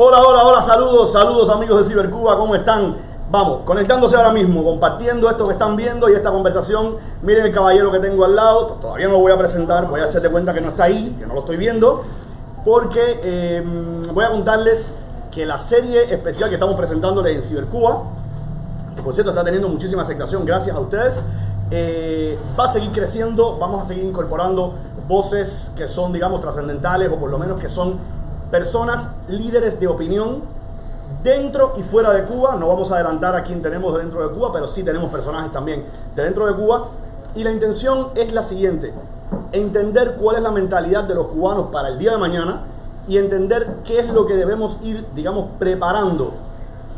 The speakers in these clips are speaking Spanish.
Hola, hola, hola, saludos amigos de Cibercuba, ¿cómo están? Vamos, conectándose ahora mismo, compartiendo esto que están viendo y esta conversación. Miren el caballero que tengo al lado, todavía no lo voy a presentar, voy a hacer de cuenta que no está ahí, que no lo estoy viendo, porque voy a contarles que la serie especial que estamos presentándoles en Cibercuba, que por cierto está teniendo muchísima aceptación gracias a ustedes, va a seguir creciendo, vamos a seguir incorporando voces que son, digamos, trascendentales o por lo menos que son personas líderes de opinión dentro y fuera de Cuba. No vamos a adelantar a quién tenemos dentro de Cuba, pero sí tenemos personajes también de dentro de Cuba. Y la intención es la siguiente: entender cuál es la mentalidad de los cubanos para el día de mañana y entender qué es lo que debemos ir, digamos, preparando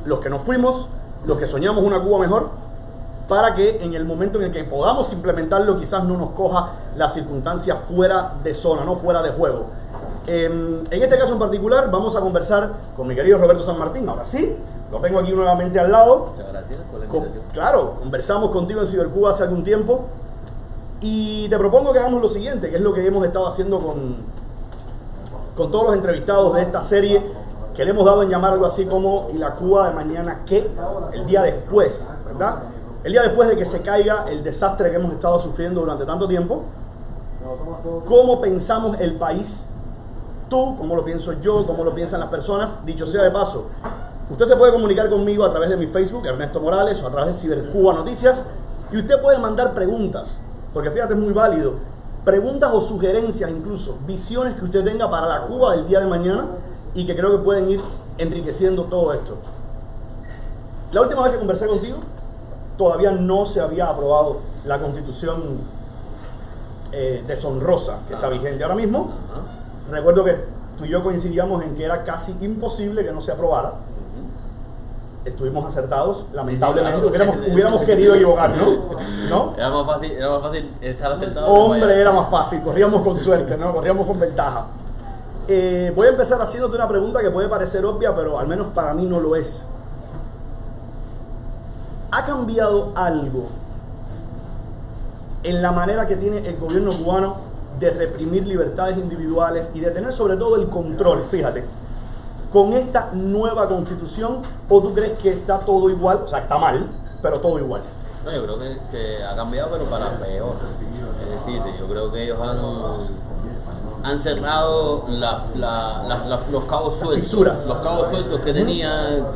los que nos fuimos, los que soñamos una Cuba mejor, para que en el momento en el que podamos implementarlo quizás no nos coja la circunstancia fuera de zona, no fuera de juego. En este caso en particular vamos a conversar con mi querido Roberto San Martín. Ahora sí, lo tengo aquí nuevamente al lado. Muchas gracias por la invitación. Claro, conversamos contigo en Cibercuba hace algún tiempo y te propongo que hagamos lo siguiente, que es lo que hemos estado haciendo con todos los entrevistados de esta serie, que le hemos dado en llamar algo así como ¿y la Cuba de mañana qué? El día después, ¿verdad? El día después de que se caiga el desastre que hemos estado sufriendo durante tanto tiempo. ¿Cómo pensamos el país? Tú, cómo lo pienso yo, cómo lo piensan las personas. Dicho sea de paso, usted se puede comunicar conmigo a través de mi Facebook, Ernesto Morales, o a través de Cibercuba Noticias, y usted puede mandar preguntas, porque fíjate, es muy válido, preguntas o sugerencias, incluso visiones que usted tenga para la Cuba del día de mañana y que creo que pueden ir enriqueciendo todo esto. La última vez que conversé contigo, todavía no se había aprobado la Constitución deshonrosa que está vigente ahora mismo. Recuerdo que tú y yo coincidíamos en que era casi imposible que no se aprobara. Estuvimos acertados, lamentablemente, hubiéramos querido equivocarnos, ¿no? Era más fácil estar acertado. Hombre, era más fácil, corríamos con suerte, ¿no? Corríamos con ventaja. Voy a empezar haciéndote una pregunta que puede parecer obvia, pero al menos para mí no lo es. ¿Ha cambiado algo en la manera que tiene el gobierno cubano de reprimir libertades individuales y de tener sobre todo el control, fíjate, con esta nueva constitución? ¿O tú crees que está todo igual? O sea, está mal, pero todo igual. No, yo creo que ha cambiado, pero para peor. Es decir, yo creo que ellos han cerrado los cabos sueltos. Los cabos sueltos que tenían,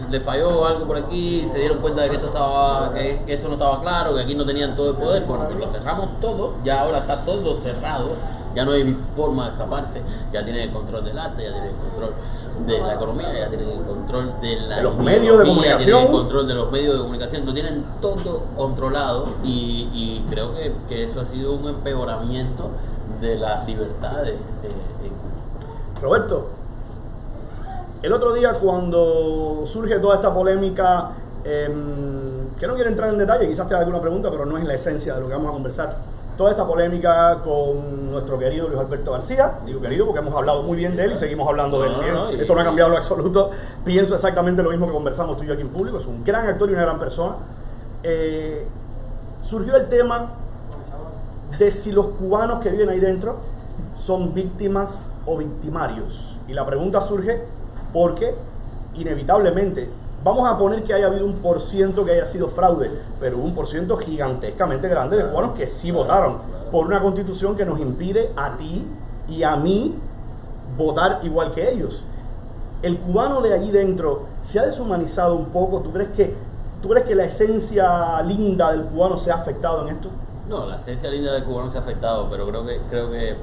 le falló algo por aquí, se dieron cuenta de que esto no estaba claro, que aquí no tenían todo el poder. Bueno, pues lo cerramos todo, ya ahora está todo cerrado, ya no hay forma de escaparse, ya tienen el control del arte, ya tienen el control de la economía, ya tienen el control de los medios de comunicación, ya tienen el control de los medios de comunicación, lo tienen todo controlado y creo que eso ha sido un empeoramiento de las libertades en Cuba. Roberto, el otro día cuando surge toda esta polémica, que no quiero entrar en detalle, quizás te haga alguna pregunta, pero no es la esencia de lo que vamos a conversar. Toda esta polémica con nuestro querido Luis Alberto García, digo querido porque hemos hablado muy bien de él y seguimos hablando de él. Esto no ha cambiado en lo absoluto. Pienso exactamente lo mismo que conversamos tú y yo aquí en público. Es un gran actor y una gran persona. Surgió el tema de si los cubanos que viven ahí dentro son víctimas o victimarios. Y la pregunta surge porque, inevitablemente, vamos a poner que haya habido un % que haya sido fraude, pero hubo un % gigantescamente grande de cubanos que sí votaron por una constitución que nos impide a ti y a mí votar igual que ellos. El cubano de allí dentro se ha deshumanizado un poco. ¿Tú crees que la esencia linda del cubano se ha afectado en esto? No, la esencia linda del cubano se ha afectado, pero creo que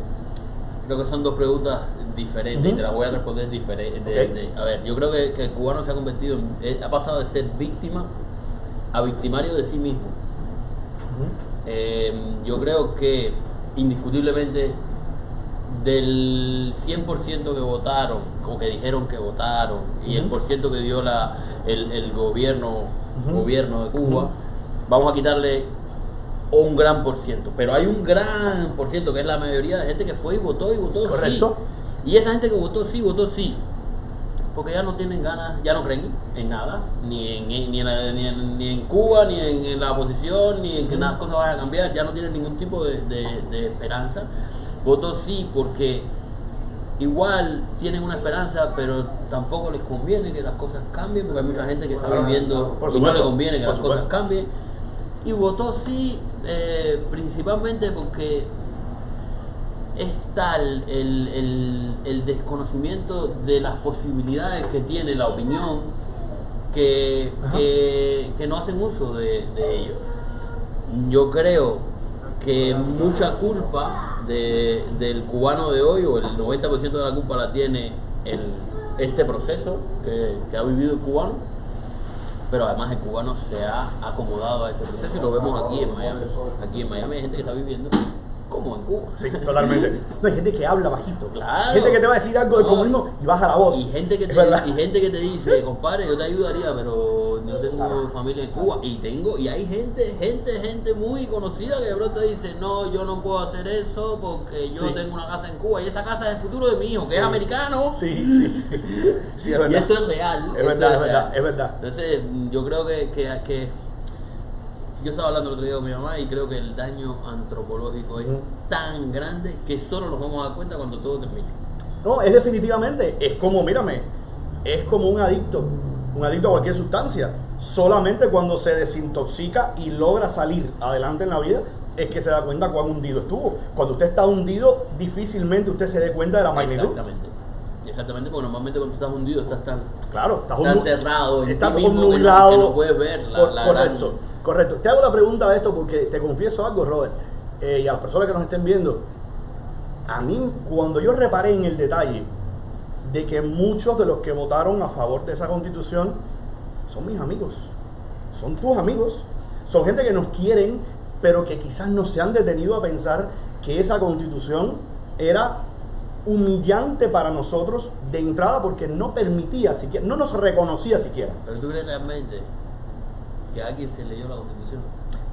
son dos preguntas diferentes y te las voy a responder diferente. A ver, yo creo que el cubano se ha convertido ha pasado de ser víctima a victimario de sí mismo. Yo creo que indiscutiblemente del 100% que votaron o que dijeron que votaron y el % que dio el gobierno de Cuba, vamos a quitarle un gran %, pero hay un gran % que es la mayoría de gente que fue y votó ¿correcto? Sí. Y esa gente que votó sí, porque ya no tienen ganas, ya no creen en nada, ni en Cuba, ni en la oposición, ni en que las cosas vayan a cambiar, ya no tienen ningún tipo de esperanza. Votó sí porque igual tienen una esperanza, pero tampoco les conviene que las cosas cambien, porque hay mucha gente que está viviendo y no le conviene que las cosas cambien. Y votó sí, principalmente porque es tal el desconocimiento de las posibilidades que tiene la opinión que no hacen uso de ello. Yo creo que mucha culpa del cubano de hoy, o el 90% de la culpa la tiene este proceso que ha vivido el cubano, pero además el cubano se ha acomodado a ese proceso y lo vemos aquí en Miami. Aquí en Miami hay gente que está viviendo como en Cuba. Sí, totalmente. No, hay gente que habla bajito. Claro. Gente que te va a decir algo del comunismo y baja la voz. Y gente que te dice, compadre, yo te ayudaría, pero yo tengo familia en Cuba. Y hay gente muy conocida que de pronto dice, no, yo no puedo hacer eso porque yo tengo una casa en Cuba. Y esa casa es el futuro de mi hijo, que es americano. Sí, es verdad. Y esto es real. Es verdad. Entonces, yo creo que yo estaba hablando el otro día con mi mamá y creo que el daño antropológico es tan grande que solo nos vamos a dar cuenta cuando todo termine. No, es definitivamente, es como, mírame, es como un adicto a cualquier sustancia. Solamente cuando se desintoxica y logra salir adelante en la vida es que se da cuenta cuán hundido estuvo. Cuando usted está hundido, difícilmente usted se dé cuenta de la magnitud. Exactamente, porque normalmente cuando estás hundido estás tan cerrado en estás ti mismo nublado, que no puedes ver Correcto. Te hago la pregunta de esto porque te confieso algo, Robert, y a las personas que nos estén viendo. A mí, cuando yo reparé en el detalle de que muchos de los que votaron a favor de esa constitución son mis amigos, son tus amigos, son gente que nos quieren, pero que quizás no se han detenido a pensar que esa constitución era humillante para nosotros de entrada porque no permitía siquiera, no nos reconocía siquiera. ¿Pero tú crees realmente que a alguien se leyó la constitución?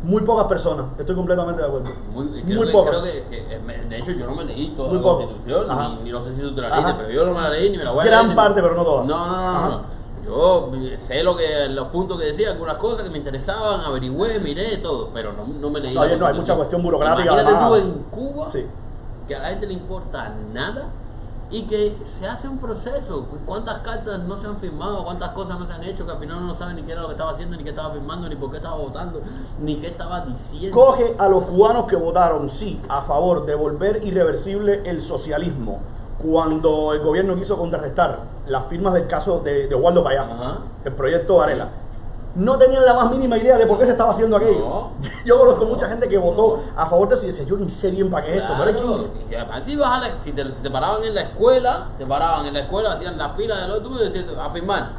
Muy pocas personas, estoy completamente de acuerdo. Muy pocas. Creo que, de hecho, yo no me leí toda la constitución, ni no sé si tú te la leíste, pero yo no me la leí ni me la voy a leer. Gran parte, pero no todas. No. Yo sé los puntos que decía, algunas cosas que me interesaban, averigüé, miré todo, pero no me leí. No, hay mucha cuestión burocrática. Imagínate tú en Cuba, que a la gente le importa nada y que se hace un proceso. ¿Cuántas cartas no se han firmado? ¿Cuántas cosas no se han hecho que al final uno no sabe ni qué era lo que estaba haciendo, ni qué estaba firmando, ni por qué estaba votando, ni qué estaba diciendo? Coge a los cubanos que votaron, sí, a favor de volver irreversible el socialismo, cuando el gobierno quiso contrarrestar las firmas del caso de Waldo Payá, el proyecto Varela. No tenían la más mínima idea de por qué se estaba haciendo aquello. No. Yo conozco mucha gente que votó a favor de eso y decía, yo ni sé bien para qué es esto. Claro, y además si te paraban en la escuela, hacían la fila de los tuyos y decían, a firmar.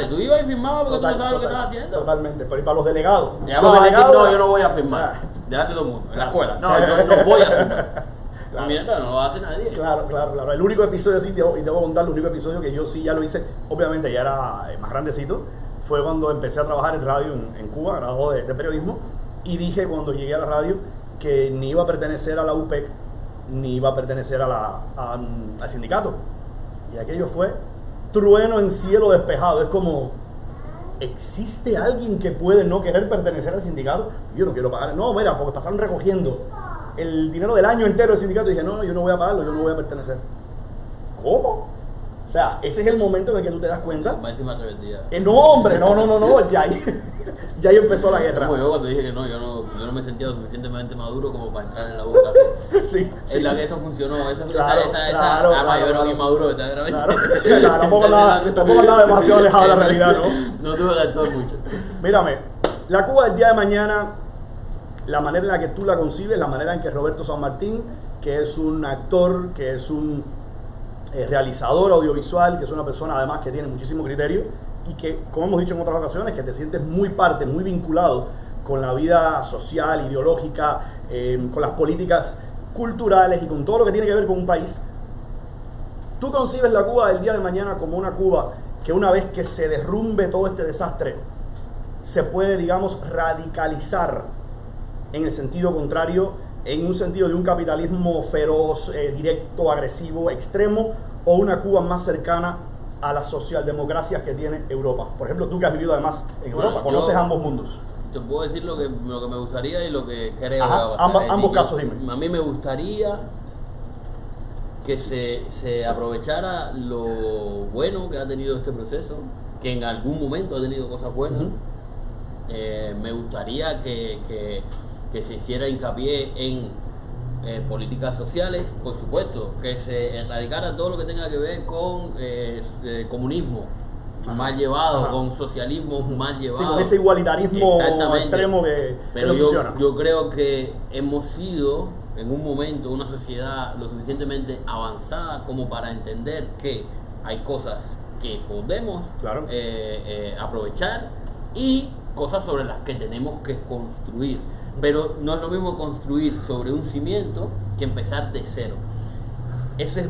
Y tú ibas y firmabas porque tú no sabes lo que estás haciendo. Totalmente, pero y para los delegados. No, yo no voy a firmar. Delante de todo el mundo, en la escuela. No, yo no voy a firmar. Claro. Mierda, no lo hace nadie. Claro. El único episodio, sí, y debo contar, el único episodio que yo sí ya lo hice, obviamente ya era más grandecito, fue cuando empecé a trabajar en radio en Cuba, graduado de periodismo, y dije cuando llegué a la radio que ni iba a pertenecer a la UPEC, ni iba a pertenecer al sindicato. Y aquello fue trueno en cielo despejado. Es como, ¿existe alguien que puede no querer pertenecer al sindicato? Yo no quiero pagar. No, mira, porque pasaron recogiendo el dinero del año entero del sindicato y dije, no, yo no voy a pagarlo, yo no voy a pertenecer. ¿Cómo? O sea, ese es el momento en el que tú te das cuenta. No, hombre, no, ya ahí empezó la guerra. Como yo cuando dije que no, yo no me sentía lo suficientemente maduro como para entrar en la boca. Sí. Eso funcionó. Yo era bien maduro, verdaderamente. Claro, tampoco andaba demasiado alejado de la realidad, ¿no? No tuve que actuar mucho. Mírame, la Cuba del día de mañana, la manera en la que tú la concibes, la manera en que Roberto San Martín, que es un actor, que es un realizador audiovisual, que es una persona además que tiene muchísimo criterio y que, como hemos dicho en otras ocasiones, que te sientes muy vinculado con la vida social, ideológica, con las políticas culturales y con todo lo que tiene que ver con un país. Tú concibes la Cuba del día de mañana como una Cuba que una vez que se derrumbe todo este desastre, se puede, digamos, radicalizar en el sentido contrario, en un sentido de un capitalismo feroz, directo, agresivo, extremo, o una Cuba más cercana a las socialdemocracias que tiene Europa. Por ejemplo, tú que has vivido además en Europa, conoces ambos mundos. Te puedo decir lo que me gustaría y lo que creo. Ambos casos, dime. A mí me gustaría que se aprovechara lo bueno que ha tenido este proceso, que en algún momento ha tenido cosas buenas. Me gustaría que se hiciera hincapié en políticas sociales, por supuesto, que se erradicara todo lo que tenga que ver con comunismo mal llevado, con socialismo mal llevado. Sí, con ese igualitarismo extremo que pero no funciona. Yo creo que hemos sido en un momento una sociedad lo suficientemente avanzada como para entender que hay cosas que podemos aprovechar y cosas sobre las que tenemos que construir. Pero no es lo mismo construir sobre un cimiento que empezar de cero. Eso es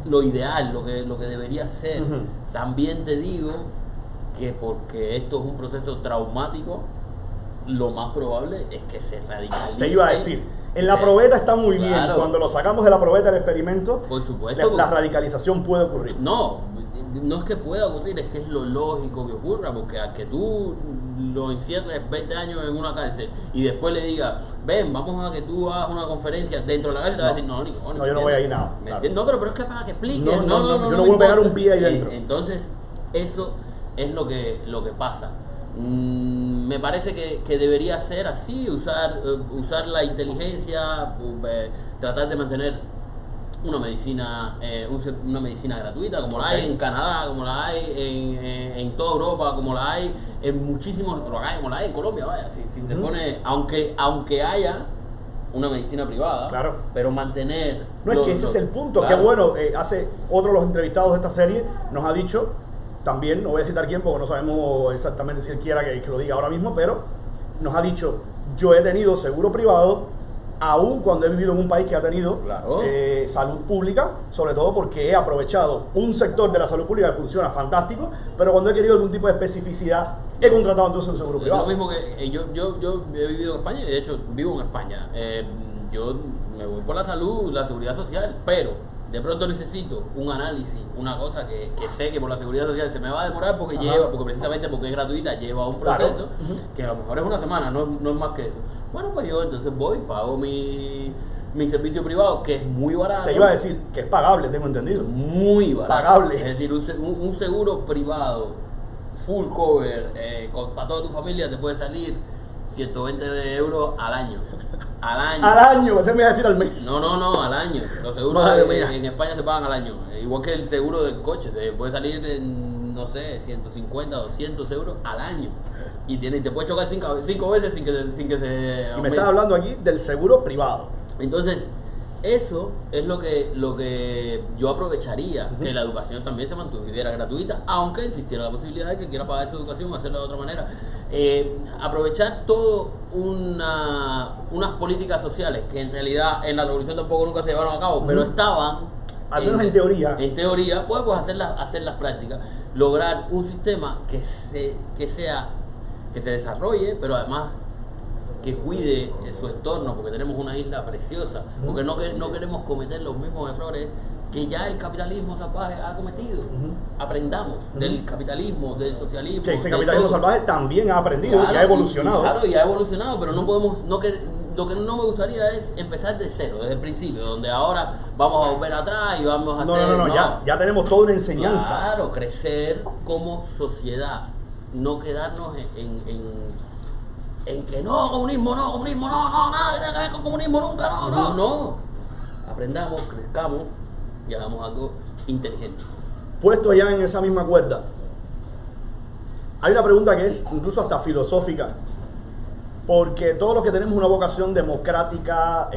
lo ideal, lo que debería ser. También te digo que porque esto es un proceso traumático, lo más probable es que se radicalice. Te iba a decir, en la probeta está muy bien. Cuando lo sacamos de la probeta del experimento, por supuesto, la radicalización puede ocurrir. No es que pueda ocurrir, es que es lo lógico que ocurra, porque a que tú lo encierres 20 años en una cárcel y después le digas, ven, vamos a que tú hagas una conferencia dentro de la cárcel, te va a decir, no, yo no voy a ir nada. No, pero es que es para que expliques. Yo no voy a pegar un pie ahí dentro. Entonces, eso es lo que pasa. Me parece que debería ser así, usar la inteligencia, tratar de mantener una medicina gratuita, como la hay en Canadá, como la hay en toda Europa, como la hay en muchísimos lugares, como la hay en Colombia, vaya, si te pone, aunque haya una medicina privada, pero mantener... No, es que ese es el punto, que bueno, hace otro de los entrevistados de esta serie nos ha dicho, también, no voy a citar quién porque no sabemos exactamente si él quiera que lo diga ahora mismo, pero nos ha dicho, yo he tenido seguro privado, aún cuando he vivido en un país que ha tenido salud pública, sobre todo porque he aprovechado un sector de la salud pública que funciona fantástico, pero cuando he querido algún tipo de especificidad, he contratado entonces un seguro privado. Lo mismo que yo he vivido en España, y de hecho vivo en España. Yo me voy por la salud, la seguridad social, pero de pronto necesito un análisis, una cosa que sé que por la seguridad social se me va a demorar porque precisamente porque es gratuita, lleva un proceso que a lo mejor es una semana, no es más que eso. Bueno, pues yo entonces voy, pago mi servicio privado, que es muy barato. Te iba a decir que es pagable, tengo entendido. Muy barato. Pagable. Es decir, un seguro privado, full cover, para toda tu familia te puede salir 120 euros al año. Al año, ese me iba a decir al mes. No, al año. Los seguros en España se pagan al año. Igual que el seguro del coche, te puede salir en, no sé, 150, 200 euros al año. Y te puede chocar 5 veces sin que se... Y me estás hablando aquí del seguro privado. Entonces, eso es lo que yo aprovecharía, que la educación también se mantuviera gratuita, aunque existiera la posibilidad de que quiera pagar su educación o hacerla de otra manera. Aprovechar todo unas políticas sociales que en realidad en la revolución tampoco nunca se llevaron a cabo, pero estaban, al menos en teoría. En teoría, pues hacerlas prácticas, lograr un sistema que se desarrolle, pero además que cuide su entorno, porque tenemos una isla preciosa, porque no queremos cometer los mismos errores que ya el capitalismo salvaje ha cometido. Aprendamos del capitalismo, del socialismo. Que ese capitalismo salvaje también ha aprendido y ha evolucionado. Y ha evolucionado, pero no podemos, lo que no me gustaría es empezar de cero, desde el principio, donde ahora vamos a volver atrás y vamos a hacer... No, ya tenemos toda una enseñanza. Claro, crecer como sociedad, no quedarnos en que comunismo, nada que ver con comunismo nunca, no. Aprendamos, crezcamos y hagamos algo inteligente. Puesto ya en esa misma cuerda, hay una pregunta que es incluso hasta filosófica, porque todos los que tenemos una vocación democrática,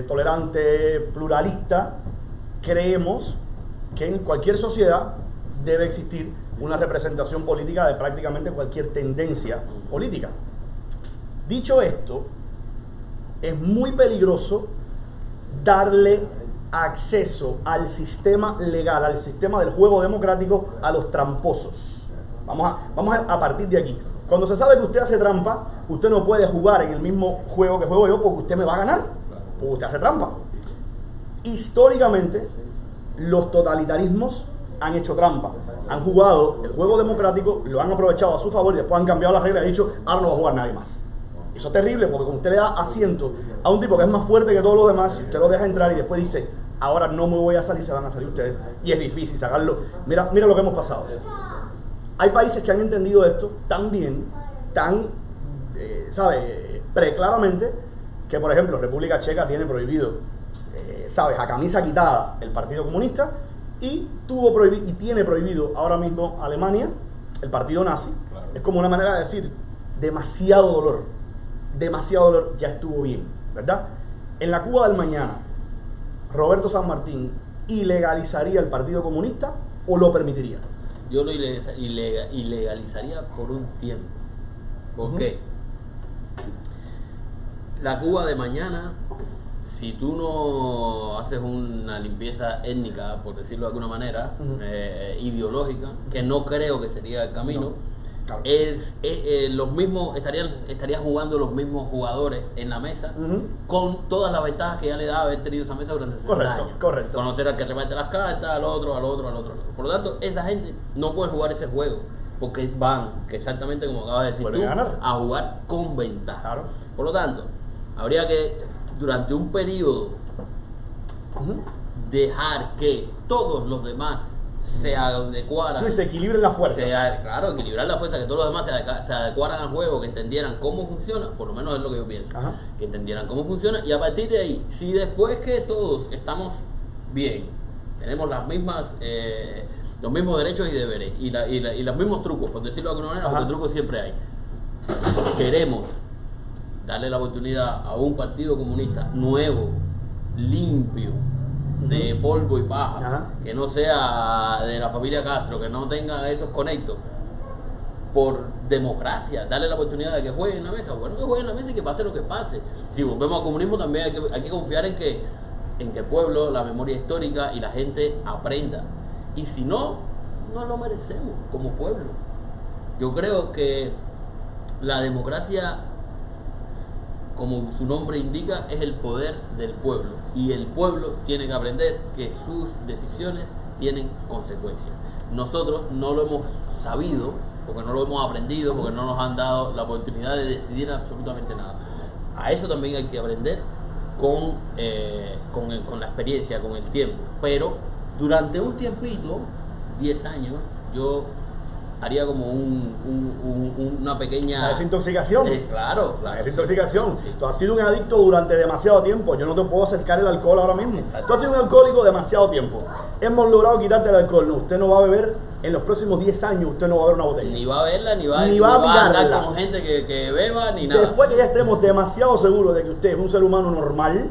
tolerante, pluralista, creemos que en cualquier sociedad debe existir una representación política de prácticamente cualquier tendencia política. Dicho esto, es muy peligroso darle acceso al sistema legal, al sistema del juego democrático a los tramposos. Vamos a partir de aquí. Cuando se sabe que usted hace trampa, usted no puede jugar en el mismo juego que juego yo porque usted me va a ganar, porque usted hace trampa. Históricamente, los totalitarismos han hecho trampa, han jugado el juego democrático, lo han aprovechado a su favor y después han cambiado las reglas y han dicho, ahora no va a jugar nadie más. Eso es terrible porque cuando usted le da asiento a un tipo que es más fuerte que todos los demás, usted lo deja entrar y después dice, ahora no me voy a salir, se van a salir ustedes. Y es difícil sacarlo. Mira lo que hemos pasado. Hay países que han entendido esto tan bien, preclaramente, que por ejemplo República Checa tiene prohibido, a camisa quitada el Partido Comunista, y tiene prohibido ahora mismo Alemania el partido nazi. Claro. Es como una manera de decir, demasiado dolor, ya estuvo bien, ¿verdad? En la Cuba del mañana, Roberto San Martín ¿ilegalizaría el Partido Comunista o lo permitiría? Yo lo ilegalizaría por un tiempo. ¿Por qué? La Cuba de mañana, si tú no haces una limpieza étnica, por decirlo de alguna manera, ideológica, que no creo que sería el camino, no. Claro. Los mismos estarían jugando los mismos jugadores en la mesa, con todas las ventajas que ya le da haber tenido esa mesa durante 60 años. Correcto. Conocer al que reparte las cartas, al otro. Por lo tanto, esa gente no puede jugar ese juego, porque van, que exactamente como acabas de decir tú, a jugar con ventaja. Claro. Por lo tanto, habría que, durante un periodo, dejar que todos los demás se adecuaran. Y se equilibren las fuerzas. Claro, equilibrar la fuerza, que todos los demás se adecuaran al juego, que entendieran cómo funciona, por lo menos es lo que yo pienso. Ajá. Que entendieran cómo funciona, y a partir de ahí, si después que todos estamos bien, tenemos las mismas, los mismos derechos y deberes, y los mismos trucos, por decirlo de alguna manera, porque trucos siempre hay, queremos darle la oportunidad a un partido comunista nuevo, limpio, de polvo y paja, que no sea de la familia Castro, que no tenga esos conectos, por democracia, darle la oportunidad de que juegue en la mesa. Bueno, que juegue en la mesa y que pase lo que pase. Si volvemos al comunismo, también hay que confiar en que el pueblo, la memoria histórica y la gente aprenda. Y si no, no lo merecemos como pueblo. Yo creo que la democracia, como su nombre indica, es el poder del pueblo, y el pueblo tiene que aprender que sus decisiones tienen consecuencias. Nosotros no lo hemos sabido, porque no lo hemos aprendido, porque no nos han dado la oportunidad de decidir absolutamente nada. A eso también hay que aprender con la experiencia, con el tiempo. Pero durante un tiempito, 10 años, yo haría como una pequeña... La desintoxicación. Claro. La desintoxicación. Sí. Tú has sido un adicto durante demasiado tiempo. Yo no te puedo acercar el alcohol ahora mismo. Exacto. Tú has sido un alcohólico demasiado tiempo. Hemos logrado quitarte el alcohol. No, usted no va a beber en los próximos 10 años. Usted no va a beber una botella. Ni va a verla, ni va a andar con gente que beba, ni nada. Después que ya estemos demasiado seguros de que usted es un ser humano normal,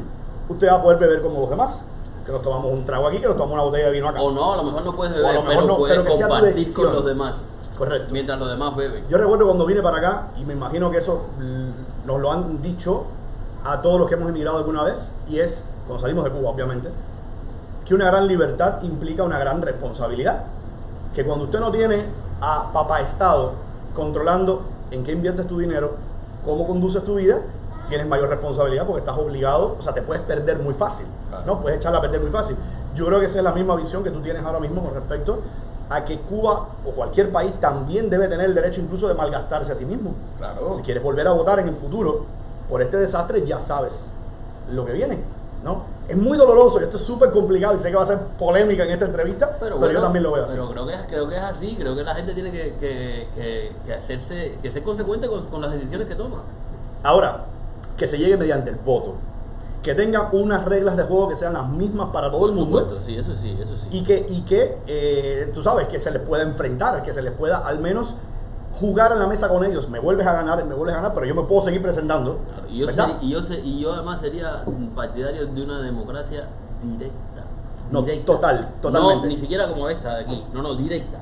usted va a poder beber como los demás. Que nos tomamos un trago aquí, que nos tomamos una botella de vino acá. O no, a lo mejor no puedes beber, pero puedes compartir con los demás. Correcto. Mientras los demás beben. Yo recuerdo cuando vine para acá, y me imagino que eso nos lo han dicho a todos los que hemos emigrado alguna vez, y es, cuando salimos de Cuba obviamente, que una gran libertad implica una gran responsabilidad. Que cuando usted no tiene a papá Estado controlando en qué inviertes tu dinero, cómo conduces tu vida, tienes mayor responsabilidad porque estás obligado, o sea, te puedes perder muy fácil, claro. ¿No? Puedes echarla a perder muy fácil. Yo creo que esa es la misma visión que tú tienes ahora mismo con respecto a que Cuba o cualquier país también debe tener el derecho incluso de malgastarse a sí mismo. Claro. Si quieres volver a votar en el futuro por este desastre, ya sabes lo que viene, ¿no? Es muy doloroso y esto es súper complicado y sé que va a ser polémica en esta entrevista, pero bueno, yo también lo voy a hacer. Pero creo que es así, creo que la gente tiene que ser consecuente con las decisiones que toma. Ahora, que se llegue mediante el voto, que tengan unas reglas de juego que sean las mismas para todo el mundo. Supuesto, sí, eso sí. Y que tú sabes, que se les pueda enfrentar, que se les pueda al menos jugar en la mesa con ellos. Me vuelves a ganar, pero yo me puedo seguir presentando. Claro, y yo además sería un partidario de una democracia directa. No, totalmente. No, ni siquiera como esta de aquí. No, directa.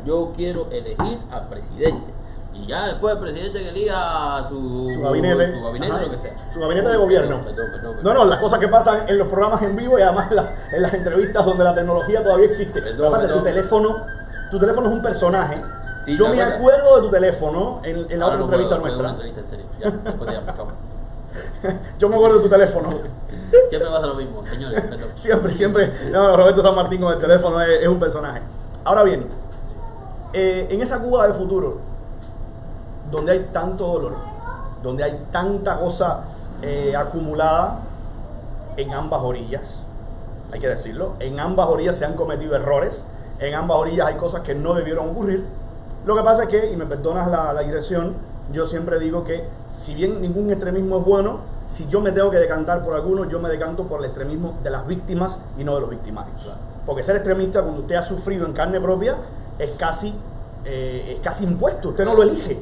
Yo quiero elegir al presidente. Y ya después el presidente que elija su gabinete, lo que sea. Su gabinete de gobierno. Perdón. No, las cosas que pasan en los programas en vivo y además en las entrevistas donde la tecnología todavía existe. Aparte, tu teléfono es un personaje. Sí, yo me acuerdo de tu teléfono en la otra entrevista nuestra. Una entrevista, en serio. Ya, después te llamo. Yo me acuerdo de tu teléfono. Siempre pasa lo mismo, señores. Siempre. No, Roberto San Martín con el teléfono es un personaje. Ahora bien, en esa Cuba del futuro, donde hay tanto dolor, donde hay tanta cosa acumulada en ambas orillas, hay que decirlo. En ambas orillas se han cometido errores, en ambas orillas hay cosas que no debieron ocurrir. Lo que pasa es que, y me perdonas la dirección, yo siempre digo que si bien ningún extremismo es bueno, si yo me tengo que decantar por alguno, yo me decanto por el extremismo de las víctimas y no de los victimarios. Claro. Porque ser extremista, cuando usted ha sufrido en carne propia, es casi impuesto, usted no lo elige.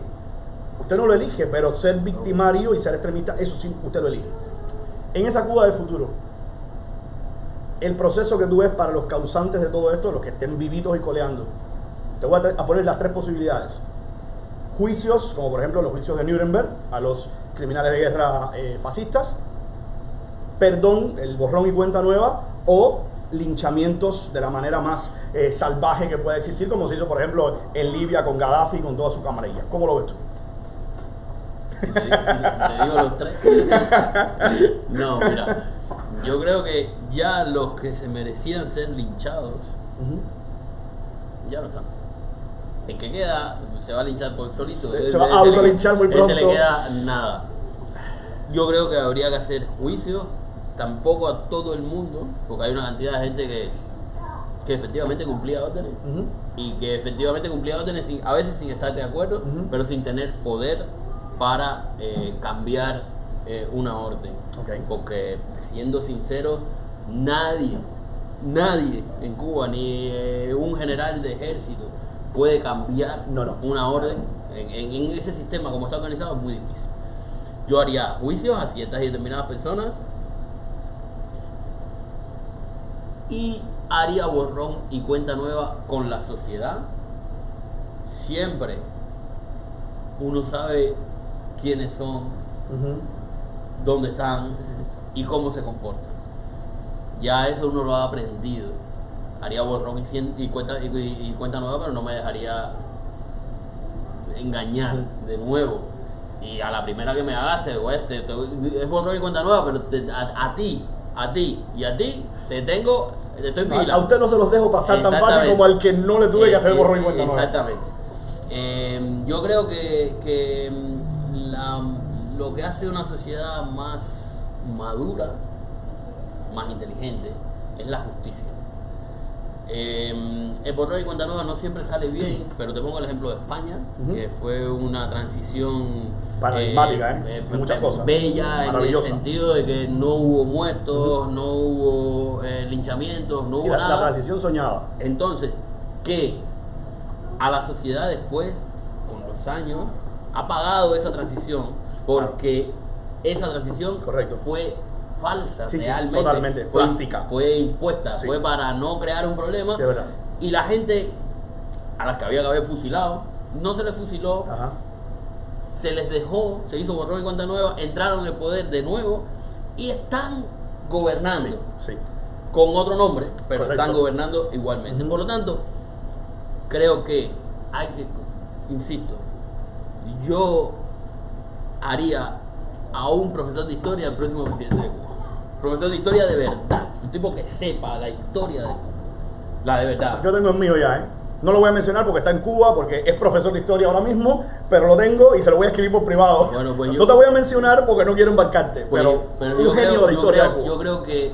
Usted no lo elige, pero ser victimario y ser extremista, eso sí, usted lo elige. En esa Cuba del futuro, el proceso que tú ves para los causantes de todo esto, los que estén vivitos y coleando, te voy a poner las tres posibilidades. Juicios, como por ejemplo los juicios de Nuremberg a los criminales de guerra fascistas, perdón, el borrón y cuenta nueva, o linchamientos de la manera más salvaje que pueda existir, como se hizo por ejemplo en Libia con Gaddafi, con toda su camarilla. ¿Cómo lo ves tú? Si te digo los tres. No, mira, yo creo que ya los que se merecían ser linchados, ya no están. El que queda se va a linchar por solito. Se va a autolinchar muy pronto. Se le queda nada. Yo creo que habría que hacer juicios, tampoco a todo el mundo, porque hay una cantidad de gente que efectivamente cumplía órdenes y que efectivamente cumplía órdenes a veces sin estar de acuerdo, pero sin tener poder para cambiar una orden. Okay. Porque siendo sinceros, nadie en Cuba, ni un general de ejército puede cambiar una orden. En ese sistema como está organizado es muy difícil. Yo haría juicios a ciertas y determinadas personas y haría borrón y cuenta nueva con la sociedad. Siempre uno sabe quiénes son, dónde están y cómo se comportan. Ya eso uno lo ha aprendido. Haría borrón y cuenta nueva, pero no me dejaría engañar de nuevo. Y a la primera que me hagas, es borrón y cuenta nueva, pero a ti te estoy vigilando. A usted no se los dejo pasar tan fácil como al que no le tuve que hacer borrón y cuenta nueva. Exactamente. Yo creo que lo que hace una sociedad más madura, más inteligente, es la justicia. El borrón y cuenta nueva no siempre sale bien, pero te pongo el ejemplo de España, que fue una transición paradigmática, muchas cosas, bella, en el sentido de que no hubo muertos, no hubo linchamientos, no hubo nada. La transición soñada. Entonces, que a la sociedad después, con los años, ha pagado esa transición, porque esa transición fue falsa, realmente. Totalmente, plástica. Fue impuesta, fue para no crear un problema. Y la gente a las que había que haber fusilado, no se les fusiló, se les dejó, se hizo borrón y cuenta nueva, entraron en el poder de nuevo y están gobernando con otro nombre, pero están gobernando igualmente. Por lo tanto, creo que hay que, insisto, yo haría a un profesor de historia el próximo presidente de Cuba. Profesor de historia de verdad, un tipo que sepa la historia de Cuba, la de verdad. Yo tengo el mío ya, no lo voy a mencionar porque está en Cuba, porque es profesor de historia ahora mismo, pero lo tengo y se lo voy a escribir por privado. Bueno, pues no te voy a mencionar porque no quiero embarcarte, pero un genio de historia de Cuba. Yo creo que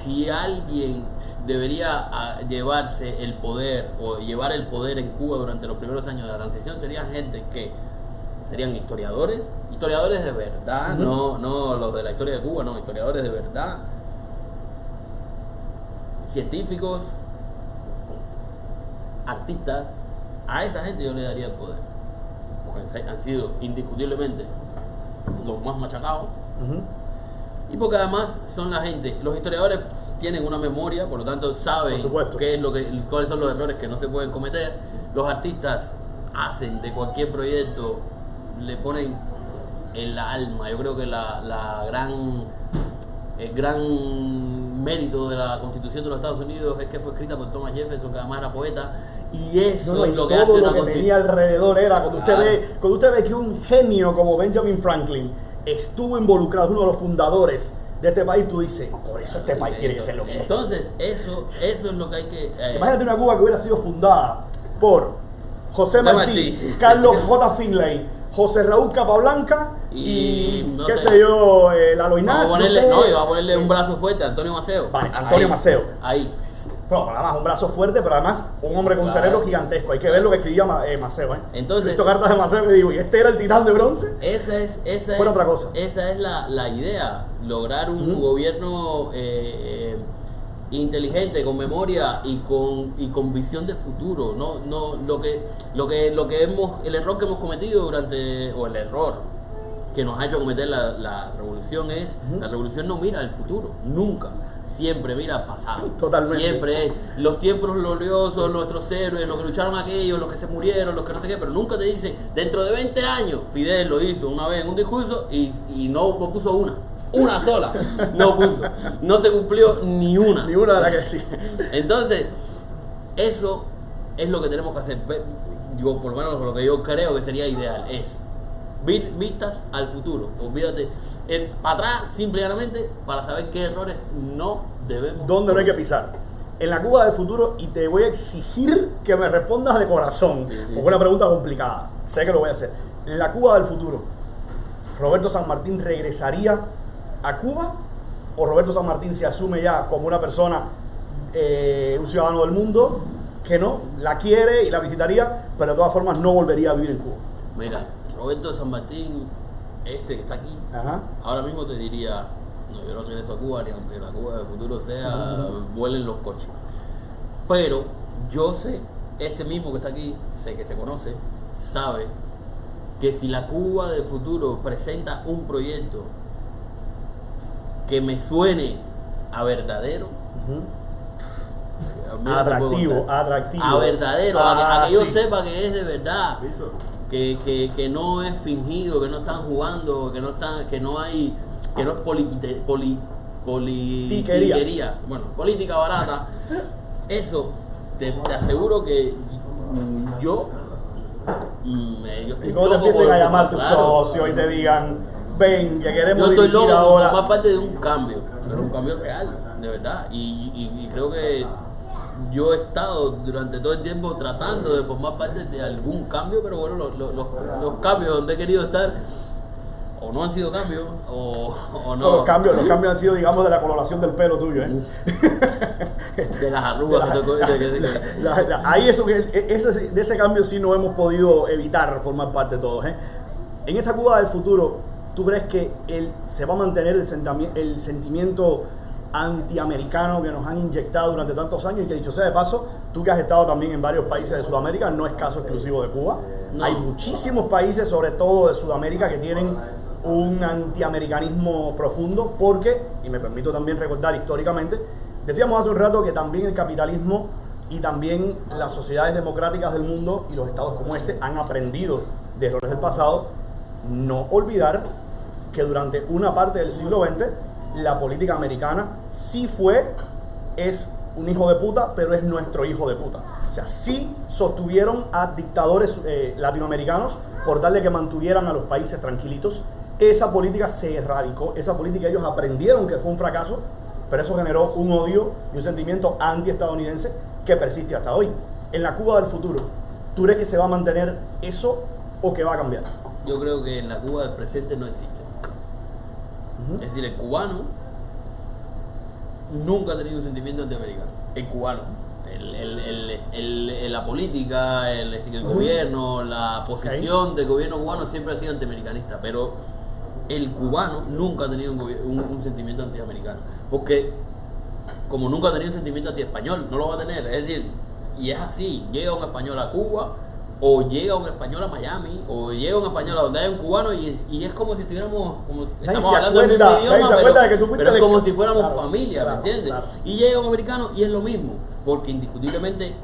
si alguien debería llevarse el poder o llevar el poder en Cuba durante los primeros años de la transición, serían gente que serían historiadores de verdad, no los de la historia de Cuba, no, historiadores de verdad, científicos, artistas. A esa gente yo le daría el poder, porque han sido indiscutiblemente los más machacados, y porque además son la gente, los historiadores tienen una memoria, por lo tanto saben cuáles son los errores que no se pueden cometer. Los artistas hacen de cualquier proyecto, le ponen el alma. Yo creo que el gran mérito de la Constitución de los Estados Unidos es que fue escrita por Thomas Jefferson, que además era poeta, y eso es lo que hace todo lo que tenía alrededor era, cuando usted ve que un genio como Benjamin Franklin estuvo involucrado, uno de los fundadores de este país, tú dices, por eso este país tiene que ser lo que es. Entonces, eso es lo que hay que... Imagínate una Cuba que hubiera sido fundada por José Martí, Carlos J. Finlay, José Raúl Capablanca y no qué sé. sé yo, Lalo Inácio, No, iba a ponerle un brazo fuerte a Antonio Maceo. Vale, Antonio Maceo. Ahí. Bueno, además un brazo fuerte, pero además un hombre con un Claro. cerebro gigantesco. Hay que ver lo que escribía Maceo, Entonces, he visto cartas de Maceo y digo, ¿y este era el titán de bronce? Esa otra cosa. Esa es la idea, lograr un gobierno inteligente, con memoria y con visión de futuro. No el error que hemos cometido el error que nos ha hecho cometer la revolución es, la revolución no mira al futuro, nunca. Siempre mira al pasado. Totalmente. Siempre es los tiempos gloriosos, nuestros héroes, los que lucharon aquellos, los que se murieron, los que no sé qué, pero nunca te dicen, dentro de 20 años, Fidel lo hizo una vez en un discurso y no puso una sola, no puso, no se cumplió ni una. Ni una de las que sí. Entonces, eso es lo que tenemos que hacer. Yo, por lo menos lo que yo creo que sería ideal es vistas al futuro. Olvídate, para atrás, simplemente para saber qué errores no debemos. ¿Dónde no hay que pisar? En la Cuba del futuro, y te voy a exigir que me respondas de corazón, Sí. porque es una pregunta complicada. Sé que lo voy a hacer. En la Cuba del futuro, ¿Roberto San Martín regresaría a Cuba? ¿O Roberto San Martín se asume ya como una persona, un ciudadano del mundo, que no, la quiere y la visitaría, pero de todas formas no volvería a vivir en Cuba? Mira, Roberto San Martín, que está aquí, Ajá. ahora mismo te diría, no, yo no regreso a Cuba, ni aunque la Cuba del futuro sea, vuelen los coches. Pero yo sé, este mismo que está aquí, sé que se conoce, sabe que si la Cuba del futuro presenta un proyecto que me suene a verdadero, Atractivo. a verdadero, a que yo sí. sepa que es de verdad, que no es fingido, que no están jugando, que no es politiquería, bueno, política barata. Eso te aseguro que yo estoy Y cuando te loco empiecen a por- llamar tus claro. socios y te digan, ven, que queremos Yo estoy dirigir loco por ahora. formar parte de un cambio, pero un cambio real, de verdad. Y creo que yo he estado durante todo el tiempo tratando de formar parte de algún cambio, pero bueno, los cambios donde he querido estar o no han sido cambios o no. No, los cambios han sido, digamos, de la coloración del pelo tuyo, ¿eh? De las arrugas. Ahí de ese cambio sí no hemos podido evitar formar parte todos, ¿eh? En esta Cuba del futuro, ¿tú crees que se va a mantener el sentimiento antiamericano que nos han inyectado durante tantos años? Y que, dicho sea de paso, tú que has estado también en varios países de Sudamérica, no es caso exclusivo de Cuba. No. Hay muchísimos países, sobre todo de Sudamérica, que tienen un antiamericanismo profundo, porque, y me permito también recordar históricamente, decíamos hace un rato que también el capitalismo y también las sociedades democráticas del mundo y los estados como este han aprendido de errores del pasado. No olvidar que durante una parte del siglo XX la política americana sí es un hijo de puta, pero es nuestro hijo de puta. O sea, sí sostuvieron a dictadores latinoamericanos por darle que mantuvieran a los países tranquilitos. Esa política se erradicó, esa política ellos aprendieron que fue un fracaso, pero eso generó un odio y un sentimiento anti-estadounidense que persiste hasta hoy. En la Cuba del futuro, ¿tú crees que se va a mantener eso o que va a cambiar? Yo creo que en la Cuba del presente no existe. Es decir, el cubano nunca ha tenido un sentimiento antiamericano. El cubano. La política, el gobierno, la posición del gobierno cubano siempre ha sido antiamericanista, pero el cubano nunca ha tenido un sentimiento antiamericano. Porque como nunca ha tenido un sentimiento antiespañol, no lo va a tener. Es decir, y es así, llega un español a Cuba, o llega un español a Miami, o llega un español a donde hay un cubano y es como si estuviéramos, estamos hablando del mismo idioma, pero es como si fuéramos Claro, familia, claro, ¿me entiendes? claro. Y llega un americano y es lo mismo, porque indiscutiblemente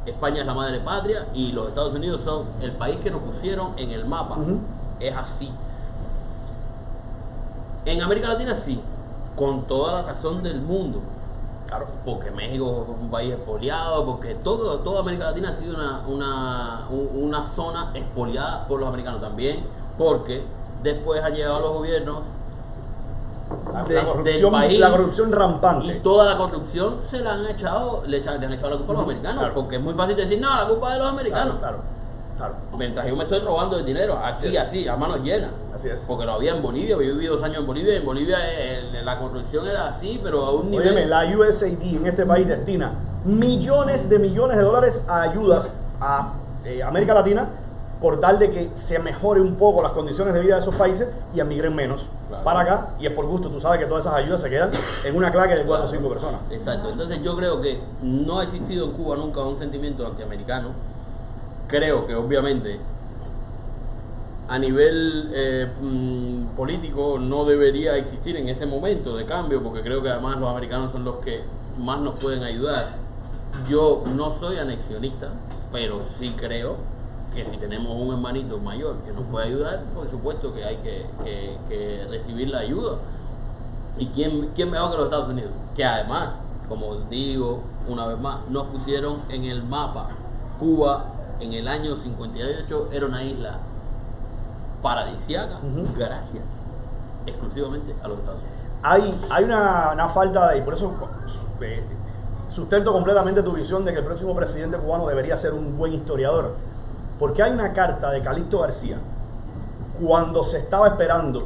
España es la madre patria y los Estados Unidos son el país que nos pusieron en el mapa. Es así. En América Latina sí, con toda la razón del mundo. Claro. Porque México es un país expoliado, porque toda América Latina ha sido una zona expoliada por los americanos también, porque después han llegado los gobiernos La corrupción rampante. y toda la corrupción se la han echado, le han echado la culpa a los americanos, Claro. porque es muy fácil decir, no, la culpa es de los americanos. Claro. Claro. Mientras yo me estoy robando el dinero, así, a manos llenas. Así es. Porque lo había en Bolivia, yo viví 2 años en Bolivia, y en Bolivia la corrupción era así, pero a un nivel... Óyeme, la USAID en este país destina millones de dólares a ayudas a América Latina por tal de que se mejore un poco las condiciones de vida de esos países y emigren menos para acá, y es por gusto. Tú sabes que todas esas ayudas se quedan en una claque de 4 o 5 personas. Exacto, entonces yo creo que no ha existido en Cuba nunca un sentimiento antiamericano. Creo que obviamente a nivel político no debería existir en ese momento de cambio, porque creo que además los americanos son los que más nos pueden ayudar. Yo no soy anexionista, pero sí creo que si tenemos un hermanito mayor que nos puede ayudar, por supuesto que hay que recibir la ayuda. ¿Y quién mejor que los Estados Unidos? Que además, como digo una vez más, nos pusieron en el mapa. Cuba en el año 58 era una isla paradisíaca, gracias exclusivamente a los Estados Unidos. Hay una falta de, y por eso sustento completamente tu visión de que el próximo presidente cubano debería ser un buen historiador, porque hay una carta de Calixto García cuando se estaba esperando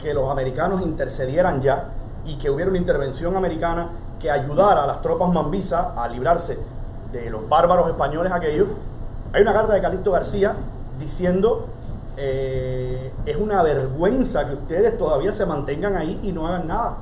que los americanos intercedieran ya y que hubiera una intervención americana que ayudara a las tropas mambisas a librarse de los bárbaros españoles aquellos. Hay una carta de Calixto García diciendo es una vergüenza que ustedes todavía se mantengan ahí y no hagan nada.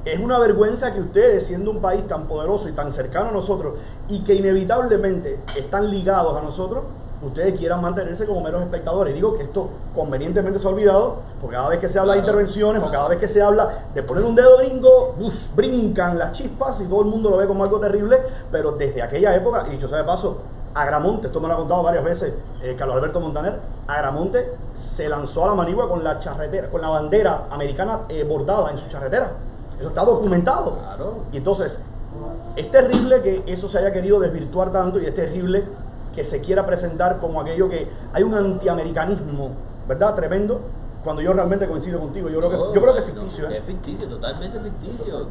Es una vergüenza que ustedes, siendo un país tan poderoso y tan cercano a nosotros y que inevitablemente están ligados a nosotros, ustedes quieran mantenerse como meros espectadores. Y digo que esto convenientemente se ha olvidado, porque cada vez que se habla de intervenciones o cada vez que se habla de poner un dedo gringo, brincan las chispas y todo el mundo lo ve como algo terrible. Pero desde aquella época, y dicho sea de paso, Agramonte, esto me lo ha contado varias veces Carlos Alberto Montaner, Agramonte se lanzó a la manigua con la charretera, con la bandera americana bordada en su charretera. Eso está documentado. Claro. Y entonces, es terrible que eso se haya querido desvirtuar tanto, y es terrible que se quiera presentar como aquello que hay un antiamericanismo, ¿verdad? Tremendo, cuando yo realmente coincido contigo. Yo creo que es ficticio. Es ficticio, totalmente ficticio.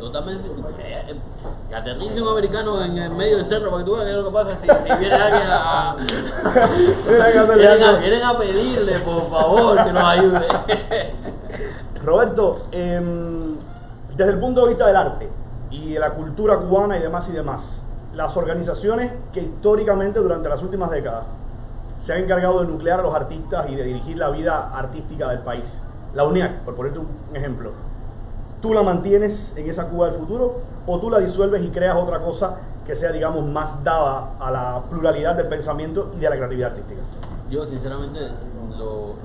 Que aterrice un americano en el medio del cerro para que tú veas qué es lo que pasa si viene alguien a... vienen a pedirle, por favor, que nos ayude. Roberto, desde el punto de vista del arte y de la cultura cubana y demás, las organizaciones que históricamente durante las últimas décadas se han encargado de nuclear a los artistas y de dirigir la vida artística del país, la UNIAC, por ponerte un ejemplo, ¿tú la mantienes en esa Cuba del futuro o tú la disuelves y creas otra cosa que sea, digamos, más dada a la pluralidad del pensamiento y de la creatividad artística? Yo sinceramente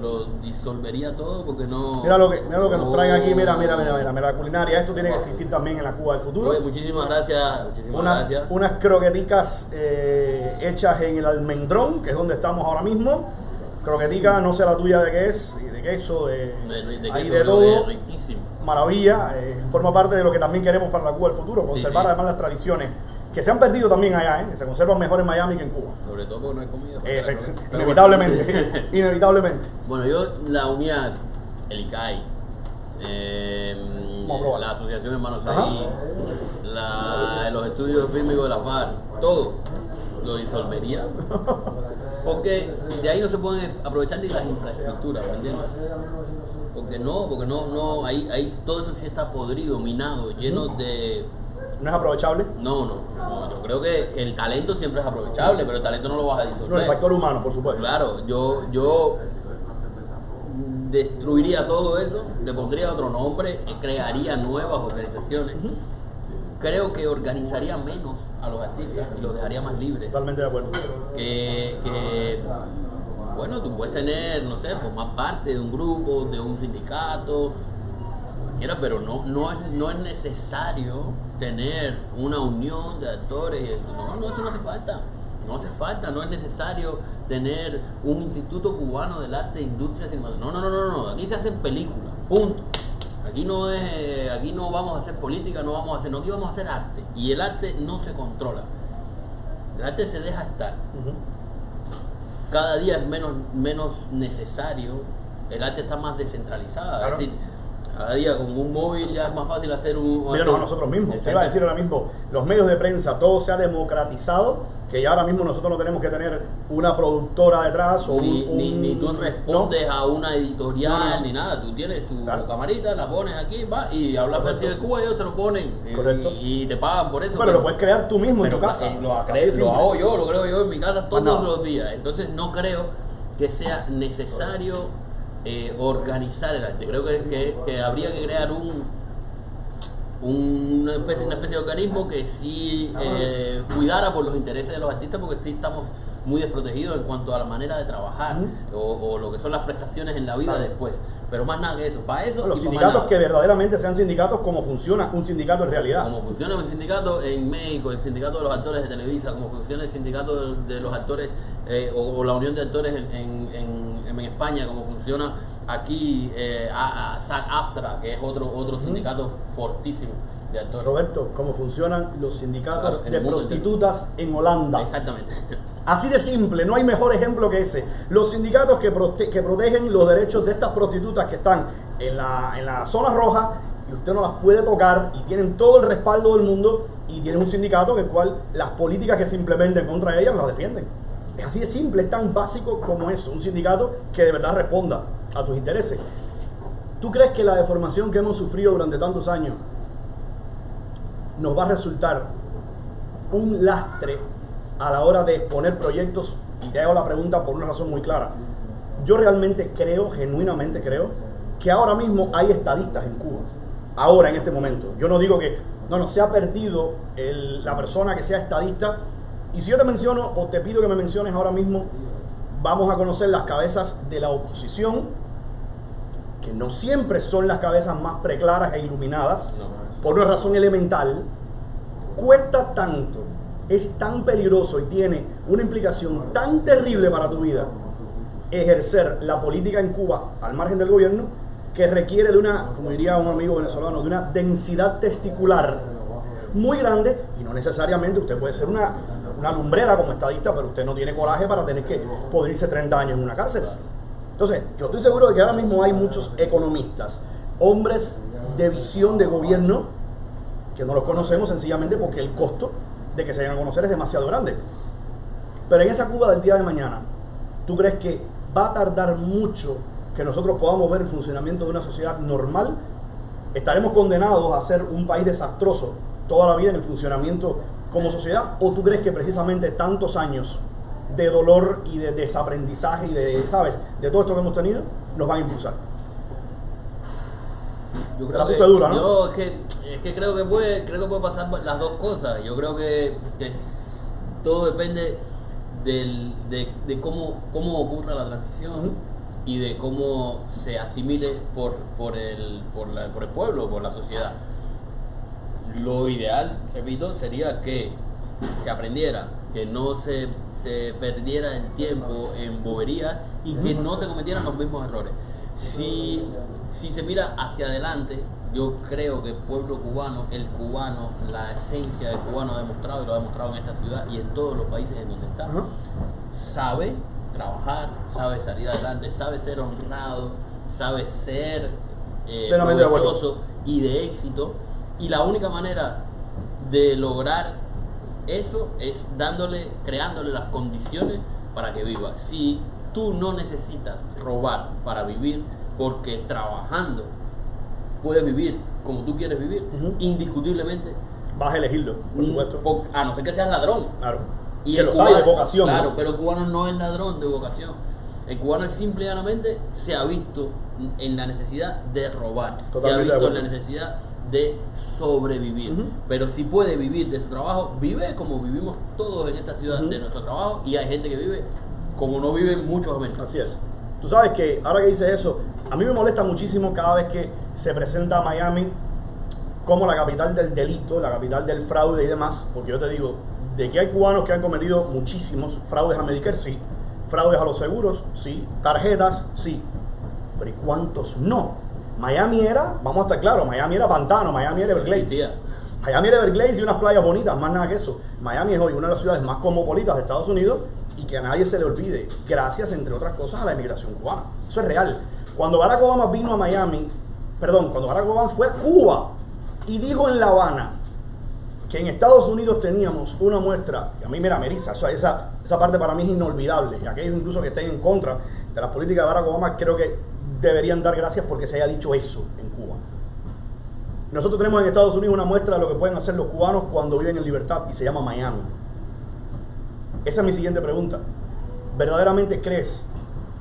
lo disolvería todo, porque no... Mira lo que nos traen aquí, mira la culinaria. Esto tiene que existir también en la Cuba del futuro. Oye, muchísimas gracias. Unas croqueticas hechas en el Almendrón, que es donde estamos ahora mismo. Croquetica, no sé la tuya de qué es, de queso, de todo. Riquísimo. Maravilla, forma parte de lo que también queremos para la Cuba del futuro, conservar además las tradiciones que se han perdido también allá, que se conservan mejor en Miami que en Cuba. Sobre todo porque no hay comida. Inevitablemente, inevitablemente. Bueno, yo la UNIAC, el ICAI, la Asociación Hermanos Ahí, los estudios fílmicos de la FARC, todo lo disolvería. Porque de ahí no se pueden aprovechar ni las infraestructuras, ¿me entiendes? Porque no, ahí todo eso sí está podrido, minado, lleno de... ¿No es aprovechable? No, yo creo que el talento siempre es aprovechable, pero el talento no lo vas a disolver. No, el factor humano, por supuesto. Claro, yo destruiría todo eso, le pondría otro nombre, crearía nuevas organizaciones. Creo que organizaría menos a los artistas y los dejaría más libres. Totalmente de acuerdo. Bueno, tú puedes tener, no sé, formar parte de un grupo, de un sindicato, pero no es necesario tener una unión de actores. No, eso no hace falta. No es necesario tener un instituto cubano del arte e industria cinematográfica. No. Aquí se hacen películas, punto. Aquí no vamos a hacer política, aquí vamos a hacer arte. Y el arte no se controla. El arte se deja estar. Cada día es menos necesario. El arte está más descentralizado. Claro. Es decir, Cada día con un móvil ya es más fácil hacer un... Míranos a nosotros mismos. Te iba a decir ahora mismo, los medios de prensa, todo se ha democratizado, que ya ahora mismo nosotros no tenemos que tener una productora detrás o ni tú respondes a una editorial ni nada. Tú tienes tu camarita, la pones aquí, va, y hablas Percy de Cuba y ellos te lo ponen. Correcto. Y te pagan por eso. Pero lo puedes crear tú mismo en tu casa. Lo hago yo, lo creo yo en mi casa todos los días. Entonces no creo que sea necesario organizar el arte. Creo que habría que crear una especie de organismo que sí cuidara por los intereses de los artistas, porque sí estamos muy desprotegidos en cuanto a la manera de trabajar o lo que son las prestaciones en la vida después. Pero más nada que eso. Para eso los sindicatos que verdaderamente sean sindicatos como funciona un sindicato en realidad. Como funciona un sindicato en México, el sindicato de los actores de Televisa, como funciona el sindicato de los actores o la unión de actores en España, como funciona aquí SAG-AFTRA, que es otro sindicato fortísimo de actores. Roberto, cómo funcionan los sindicatos de prostitutas en Holanda. Exactamente. Así de simple, no hay mejor ejemplo que ese. Los sindicatos que protegen los derechos de estas prostitutas que están en la zona roja y usted no las puede tocar y tienen todo el respaldo del mundo y tienen un sindicato en el cual las políticas que se implementen contra ellas las defienden. Es así de simple, es tan básico como eso, un sindicato que de verdad responda a tus intereses. ¿Tú crees que la deformación que hemos sufrido durante tantos años nos va a resultar un lastre a la hora de exponer proyectos? Y te hago la pregunta por una razón muy clara. Yo realmente creo, genuinamente creo, que ahora mismo hay estadistas en Cuba. Ahora, en este momento. Yo no digo que no se ha perdido la persona que sea estadista. Y si yo te menciono o te pido que me menciones ahora mismo, vamos a conocer las cabezas de la oposición, que no siempre son las cabezas más preclaras e iluminadas, por una razón elemental. Cuesta tanto, es tan peligroso y tiene una implicación tan terrible para tu vida ejercer la política en Cuba al margen del gobierno, que requiere de una, como diría un amigo venezolano, de una densidad testicular muy grande, y no necesariamente usted puede ser una lumbrera como estadista, pero usted no tiene coraje para tener que podrirse 30 años en una cárcel. Entonces, yo estoy seguro de que ahora mismo hay muchos economistas, hombres de visión de gobierno, que no los conocemos sencillamente porque el costo de que se vayan a conocer es demasiado grande. Pero en esa Cuba del día de mañana, ¿tú crees que va a tardar mucho que nosotros podamos ver el funcionamiento de una sociedad normal? ¿Estaremos condenados a ser un país desastroso toda la vida en el funcionamiento como sociedad? ¿O tú crees que precisamente tantos años de dolor y de desaprendizaje y de todo esto que hemos tenido nos van a impulsar? Yo creo que dura, ¿no? Yo es que creo que puede pasar las dos cosas. Yo creo que todo depende de cómo ocurra la transición y de cómo se asimile por el pueblo, por la sociedad. Lo ideal, repito, sería que se aprendiera, que no se perdiera el tiempo en boberías y que no se cometieran los mismos errores. Si se mira hacia adelante, yo creo que el pueblo cubano, la esencia del cubano ha demostrado, y lo ha demostrado en esta ciudad y en todos los países en donde está, sabe trabajar, sabe salir adelante, sabe ser honrado, sabe ser provechoso y de éxito. Y la única manera de lograr eso es creándole las condiciones para que viva. Si tú no necesitas robar para vivir, porque trabajando puedes vivir como tú quieres vivir, indiscutiblemente vas a elegirlo, por supuesto. A no ser que seas ladrón. Claro. Y que el los cubano, hay de vocación. Claro, ¿no? pero el cubano no es ladrón de vocación. El cubano simple y llanamente se ha visto en la necesidad de robar. Totalmente se ha visto de en la necesidad de sobrevivir. Pero si puede vivir de su trabajo, vive como vivimos todos en esta ciudad de nuestro trabajo, y hay gente que vive como no viven muchos americanos. Así es. Tú sabes que ahora que dices eso, a mí me molesta muchísimo cada vez que se presenta a Miami como la capital del delito, la capital del fraude y demás, porque yo te digo, de que hay cubanos que han cometido muchísimos fraudes a Medicare, sí, fraudes a los seguros, sí, tarjetas, sí, pero ¿y cuántos no? Miami era, vamos a estar claros, Miami era pantano, Miami era Everglades. Sí, Miami era Everglades y unas playas bonitas, más nada que eso. Miami es hoy una de las ciudades más cosmopolitas de Estados Unidos, y que a nadie se le olvide, gracias, entre otras cosas, a la inmigración cubana. Eso es real. Cuando Barack Obama vino a Miami, perdón, cuando Barack Obama fue a Cuba y dijo en La Habana que en Estados Unidos teníamos una muestra, y a mí me eriza, o sea, esa parte para mí es inolvidable, y aquellos incluso que estén en contra de las políticas de Barack Obama, creo que deberían dar gracias porque se haya dicho eso en Cuba. Nosotros tenemos en Estados Unidos una muestra de lo que pueden hacer los cubanos cuando viven en libertad, y se llama Miami. Esa es mi siguiente pregunta. ¿Verdaderamente crees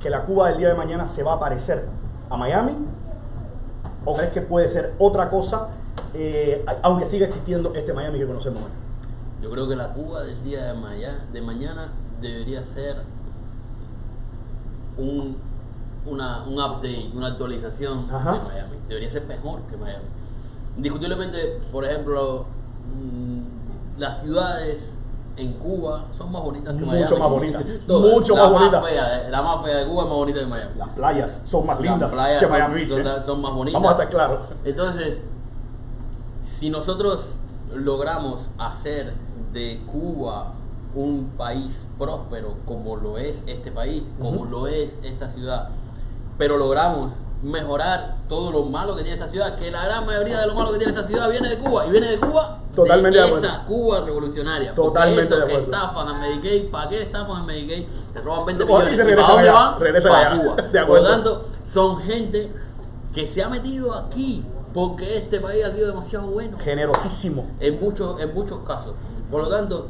que la Cuba del día de mañana se va a parecer a Miami? ¿O crees que puede ser otra cosa, aunque siga existiendo este Miami que conocemos hoy? Yo creo que la Cuba del día de mañana debería ser un update, una actualización de Miami. Debería ser mejor que Miami. Indiscutiblemente, por ejemplo, las ciudades en Cuba son más bonitas que Miami. Mucho más bonitas. Mucho más bonitas. La más fea de Cuba es más bonita que Miami. Las playas son más lindas que Miami Beach. Son más bonitas. Vamos a estar claros. Entonces, si nosotros logramos hacer de Cuba un país próspero como lo es este país, como lo es esta ciudad, pero logramos mejorar todo lo malo que tiene esta ciudad, que la gran mayoría de lo malo que tiene esta ciudad viene de Cuba, y viene de Cuba, totalmente de de acuerdo. esa Cuba revolucionaria. Totalmente porque de esos acuerdo. que estafan a Medicaid, ¿para qué estafan a Medicaid? Se roban 20 Y millones se y regresan ¿para dónde allá, van? regresan Para allá. Cuba. De Por acuerdo. lo tanto, son gente que se ha metido aquí porque este país ha sido demasiado bueno Generosísimo. en muchos casos. Por lo tanto,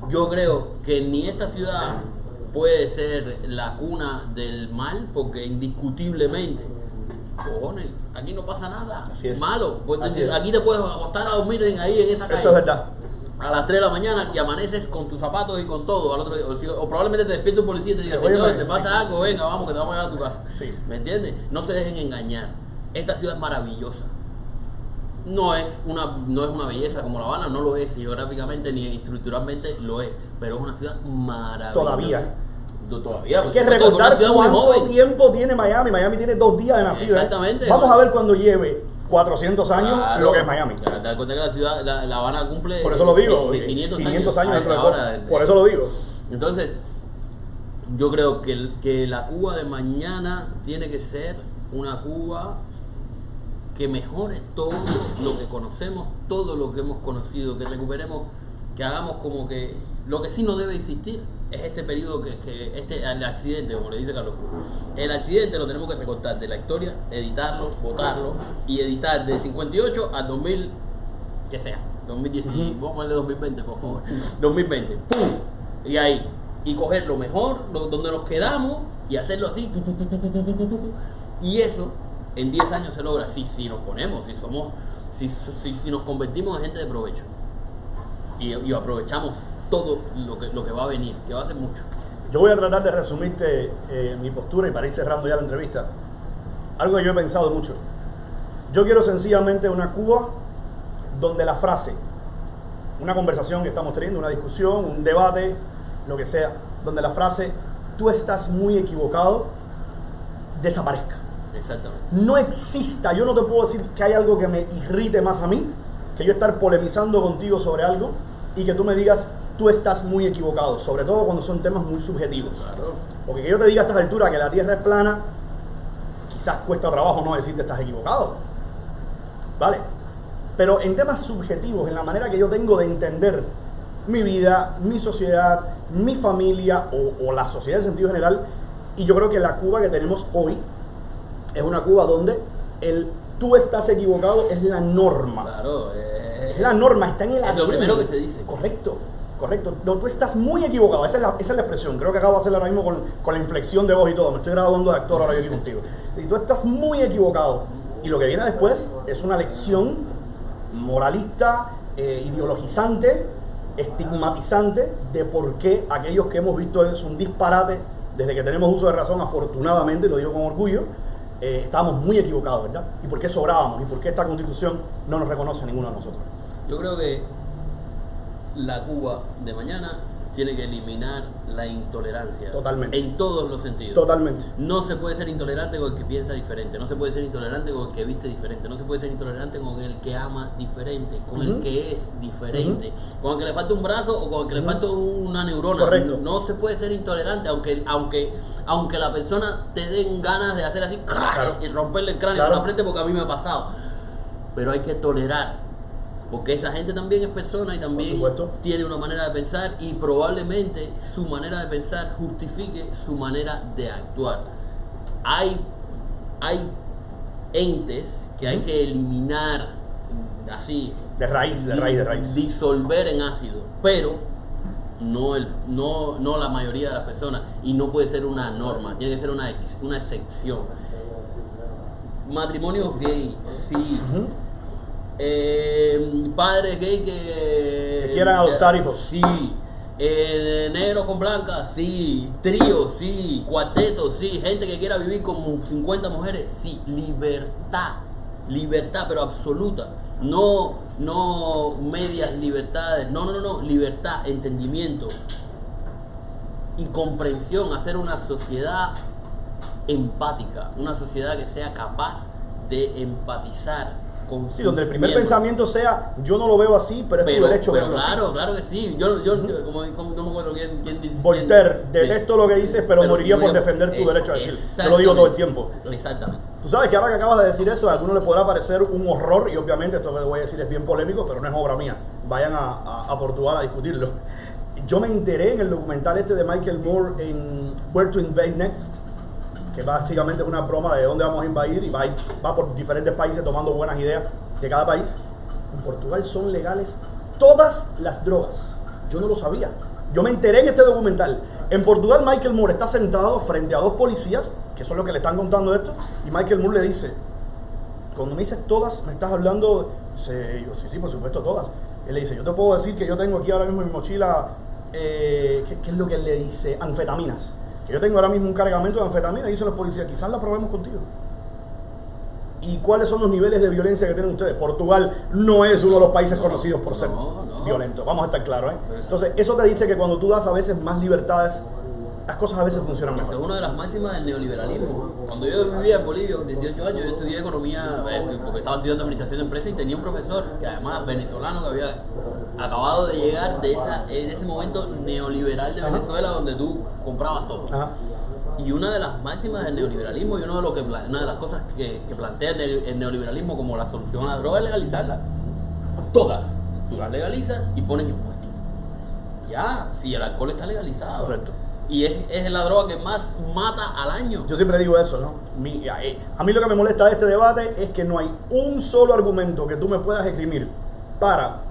yo creo que ni esta ciudad puede ser la cuna del mal, porque indiscutiblemente, cojones, aquí no pasa nada Así es. malo. Pues Así es. aquí te puedes acostar a dormir ahí en esa calle. Eso es verdad. A las 3 de la mañana y amaneces con tus zapatos y con todo. Al otro día, o probablemente te despierta un policía y te diga, Oye, señor, sí, te pasa algo, venga, vamos, que te vamos a llevar a tu casa. Sí. ¿Me entiendes? No se dejen engañar. Esta ciudad es maravillosa. No es una belleza como La Habana, no lo es geográficamente ni estructuralmente lo es, pero es una ciudad maravillosa. Todavía. Todavía. Hay que por supuesto, recordar una ciudad muy cuánto joven. tiempo tiene Miami. Miami tiene 2 días de nacido. Exactamente. Vamos a ver cuando lleve 400 años Claro. lo que es Miami. Te das cuenta que la ciudad, La Habana cumple Por eso lo digo. 500 años dentro de ahora. poco. Por eso lo digo. Entonces, yo creo que la Cuba de mañana tiene que ser una Cuba que mejore todo lo que conocemos, todo lo que hemos conocido, que recuperemos, que hagamos como que lo que sí no debe existir es este periodo el accidente, como le dice Carlos Cruz. El accidente lo tenemos que recortar de la historia, editarlo, votarlo y editar de 58 al 2000, que sea, 2010, vamos a ponerle 2020, por favor. 2020, ¡pum! Y ahí, y coger lo mejor, donde nos quedamos y hacerlo así, y eso en 10 años se logra si nos ponemos, si nos convertimos en gente de provecho y aprovechamos todo lo que va a venir, que va a ser mucho. Yo voy a tratar de resumirte mi postura y para ir cerrando ya la entrevista. Algo que yo he pensado mucho. Yo quiero sencillamente una Cuba donde la frase, una conversación que estamos teniendo, una discusión, un debate, lo que sea, donde la frase "tú estás muy equivocado" desaparezca. Exactamente. No exista, yo no te puedo decir que hay algo que me irrite más a mí que yo estar polemizando contigo sobre algo y que tú me digas "tú estás muy equivocado", sobre todo cuando son temas muy subjetivos. Claro. Porque que yo te diga a estas alturas que la Tierra es plana, quizás cuesta trabajo no decirte estás equivocado, ¿vale? Pero en temas subjetivos, en la manera que yo tengo de entender mi vida, mi sociedad, mi familia o la sociedad en sentido general, y yo creo que la Cuba que tenemos hoy es una Cuba donde el "tú estás equivocado" es la norma. Claro, Es la norma, está en el es lo ADN. primero que se dice. Correcto. No, tú estás muy equivocado, esa es la expresión. Creo que acabo de hacerla ahora mismo con la inflexión de voz y todo. Me estoy graduando de actor ahora yo aquí contigo. Si tú estás muy equivocado y lo que viene después es una lección moralista, ideologizante, estigmatizante de por qué aquellos que hemos visto es un disparate desde que tenemos uso de razón, afortunadamente, y lo digo con orgullo, estábamos muy equivocados, ¿verdad? Y por qué sobrábamos y por qué esta Constitución no nos reconoce a ninguno de nosotros. Yo creo que la Cuba de mañana tiene que eliminar la intolerancia. Totalmente. En todos los sentidos. Totalmente. No se puede ser intolerante con el que piensa diferente, no se puede ser intolerante con el que viste diferente, no se puede ser intolerante con el que ama diferente, con el que es diferente, con el que le falta un brazo o con el que le falta una neurona. Correcto. No se puede ser intolerante, aunque la persona te den ganas de hacer así, claro, y romperle el cráneo con la frente, porque a mí me ha pasado. Pero hay que tolerar. Porque esa gente también es persona y también tiene una manera de pensar, y probablemente su manera de pensar justifique su manera de actuar. Hay entes que hay que eliminar así. De raíz. Disolver en ácido. Pero no la mayoría de las personas. Y no puede ser una norma. Tiene que ser una excepción. Matrimonios gay, sí. Padres gay que quieran adoptar hijos, sí. Negro con blanca, sí. Trío, sí. Cuarteto, sí. Gente que quiera vivir con 50 mujeres, sí. Libertad, pero absoluta. No medias libertades. No. Libertad, entendimiento y comprensión. Hacer una sociedad empática, una sociedad que sea capaz de empatizar. Sí, donde el primer pensamiento sea, yo no lo veo así, pero es tu derecho verlo así. Claro que sí. Yo como no me acuerdo quién dice. Voltaire, detesto lo que dices, pero moriría por defender tu derecho a decir. Yo lo digo todo el tiempo. Exactamente. Tú sabes que ahora que acabas de decir eso, a algunos le podrá parecer un horror, y obviamente esto que voy a decir es bien polémico, pero no es obra mía. Vayan a Portugal a discutirlo. Yo me enteré en el documental este de Michael Moore en Where to Invade Next, que básicamente es una broma de dónde vamos a invadir, y va por diferentes países tomando buenas ideas de cada país. En Portugal son legales todas las drogas. Yo no lo sabía. Yo me enteré en este documental. En Portugal Michael Moore está sentado frente a dos policías, que son los que le están contando esto, y Michael Moore le dice, cuando me dices todas, ¿me estás hablando? Yo, sí, por supuesto todas. Él le dice, yo te puedo decir que yo tengo aquí ahora mismo en mi mochila, ¿qué es lo que él le dice? Anfetaminas. Yo tengo ahora mismo un cargamento de anfetamina, y dicen los policías, quizás la probemos contigo. ¿Y cuáles son los niveles de violencia que tienen ustedes? Portugal no es uno de los países conocidos por ser violento, vamos a estar claros, ¿eh? Entonces, eso te dice que cuando tú das a veces más libertades, las cosas a veces funcionan mejor. Esa es una de las máximas del neoliberalismo. Cuando yo vivía en Bolivia con 18 años, yo estudié economía, porque estaba estudiando administración de empresas, y tenía un profesor, que además venezolano, que había acabado de llegar en ese momento neoliberal de Venezuela, donde tú comprabas todo. Y una de las máximas del neoliberalismo, y una de las cosas que plantea el neoliberalismo como la solución a la droga, es legalizarla. Todas. Tú las legalizas y pones impuestos. Ya, si el alcohol está legalizado. Correcto. Y es la droga que más mata al año. Yo siempre digo eso, ¿no? A mí lo que me molesta de este debate es que no hay un solo argumento que tú me puedas esgrimir para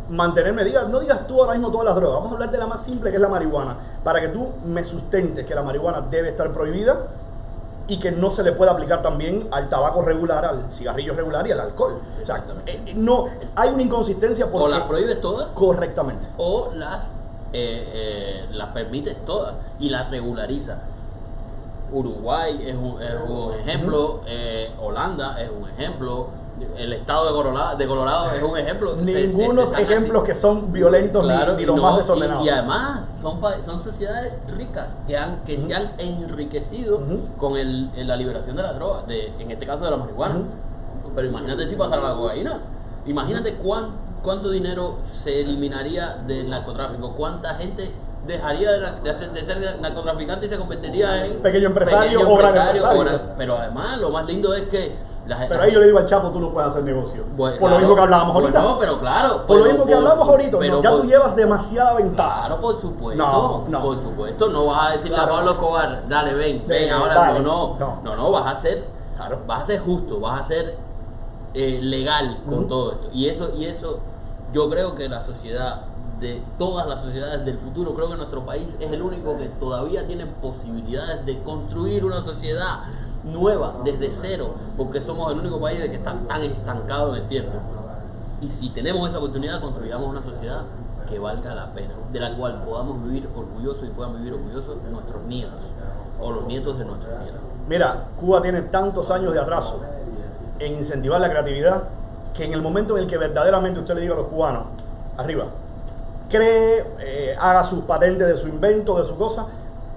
mantenerme. No digas tú ahora mismo todas las drogas. Vamos a hablar de la más simple, que es la marihuana, para que tú me sustentes que la marihuana debe estar prohibida y que no se le pueda aplicar también al tabaco regular, al cigarrillo regular y al alcohol. O sea, no, hay una inconsistencia porque... O las prohíbes todas. Correctamente. O las permites todas y las regulariza. Uruguay es un ejemplo, Holanda es un ejemplo, el estado de Colorado es un ejemplo. Ningunos ejemplos que son violentos, claro, ni los más desordenados. Y además son sociedades ricas que se han enriquecido con la liberación de las drogas, en este caso de la marihuana. Pero imagínate si pasara la cocaína. Imagínate cuánto dinero se eliminaría del narcotráfico, cuánta gente dejaría de ser narcotraficante y se convertiría en pequeño empresario o gran empresario. Pero además lo más lindo es que pero ahí yo le digo al Chapo, tú no puedes hacer negocio. Bueno, por lo mismo que hablábamos ahorita. No, pero claro. Por lo mismo que hablábamos ahorita. Ya tú llevas demasiada ventaja. Claro, por supuesto. Por supuesto. No vas a decirle a Pablo Escobar, dale, ven, ahora dale, no, vas a ser justo, vas a ser legal con todo esto. Y eso, yo creo que la sociedad, de todas las sociedades del futuro, creo que nuestro país es el único que todavía tiene posibilidades de construir una sociedad nueva, desde cero, porque somos el único país que está tan estancado en el tiempo. Y si tenemos esa oportunidad, construyamos una sociedad que valga la pena, de la cual podamos vivir orgullosos y puedan vivir orgullosos nuestros nietos o los nietos de nuestros nietos. Mira, Cuba tiene tantos años de atraso en incentivar la creatividad, que en el momento en el que verdaderamente usted le diga a los cubanos, arriba, cree, haga sus patentes de su invento, de su cosa.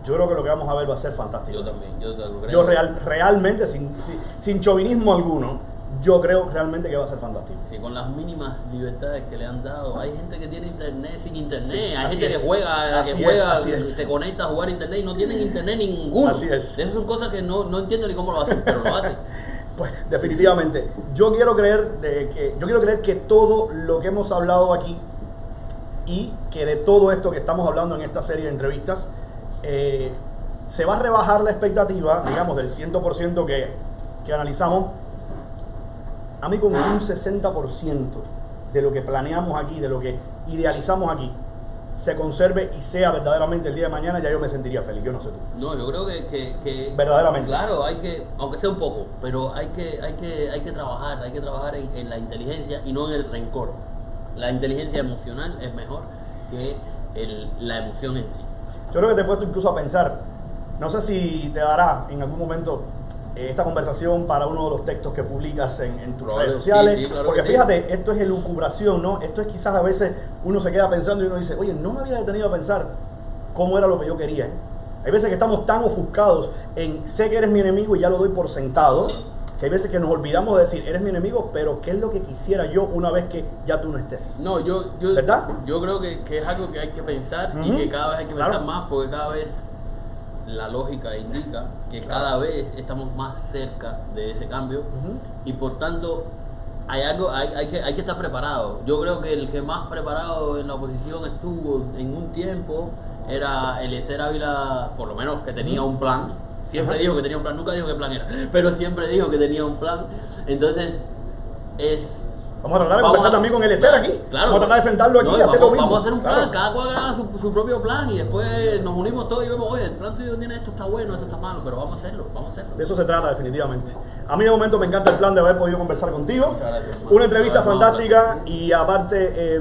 Yo creo que lo que vamos a ver va a ser fantástico. Yo también, yo te lo creo. Yo realmente, sin chauvinismo alguno, yo creo realmente que va a ser fantástico. Sí, con las mínimas libertades que le han dado. Hay gente que tiene internet sin internet, Sí, hay así gente es. que juega, Así es. se conecta a jugar internet y no tienen internet ninguno. Así es. Esas son cosas que no entiendo ni cómo lo hacen, pero lo hacen. Pues definitivamente, yo quiero creer que todo lo que hemos hablado aquí y que de todo esto que estamos hablando en esta serie de entrevistas, se va a rebajar la expectativa, digamos, del 100% que analizamos, a mí con un 60% de lo que planeamos aquí, de lo que idealizamos aquí, se conserve y sea verdaderamente el día de mañana, ya yo me sentiría feliz. Yo no sé tú. No, yo creo que Verdaderamente. Claro, hay que, aunque sea un poco, pero hay que trabajar en la inteligencia y no en el rencor. La inteligencia emocional es mejor que la emoción en sí. Yo creo que te he puesto incluso a pensar, no sé si te dará en algún momento esta conversación para uno de los textos que publicas en tus redes sociales, sí, claro, porque sí. Fíjate, esto es elucubración, ¿no? Esto es quizás a veces uno se queda pensando y uno dice, oye, no me había detenido a pensar cómo era lo que yo quería, ¿eh? Hay veces que estamos tan ofuscados en sé que eres mi enemigo y ya lo doy por sentado, que hay veces que nos olvidamos de decir, eres mi enemigo, pero ¿qué es lo que quisiera yo una vez que ya tú no estés? No, ¿Verdad? Yo creo que es algo que hay que pensar y que cada vez hay que pensar más, porque cada vez la lógica indica que cada vez estamos más cerca de ese cambio y por tanto hay que estar preparado. Yo creo que el que más preparado en la oposición estuvo en un tiempo era Eliezer Ávila, por lo menos que tenía un plan. Siempre dijo que tenía un plan, nunca dijo qué plan era, pero siempre dijo que tenía un plan. Entonces Vamos a tratar de conversar también con Eliezer aquí. Claro, vamos a tratar de sentarlo aquí y hacer lo mismo. Vamos a hacer un plan, Claro. cada cual haga su propio plan y después nos unimos todos y vemos, oye, el plan tuyo tiene esto, está bueno, esto está malo, pero vamos a hacerlo. De eso se trata definitivamente. A mí de momento me encanta el plan de haber podido conversar contigo. Muchas gracias. Una entrevista fantástica y aparte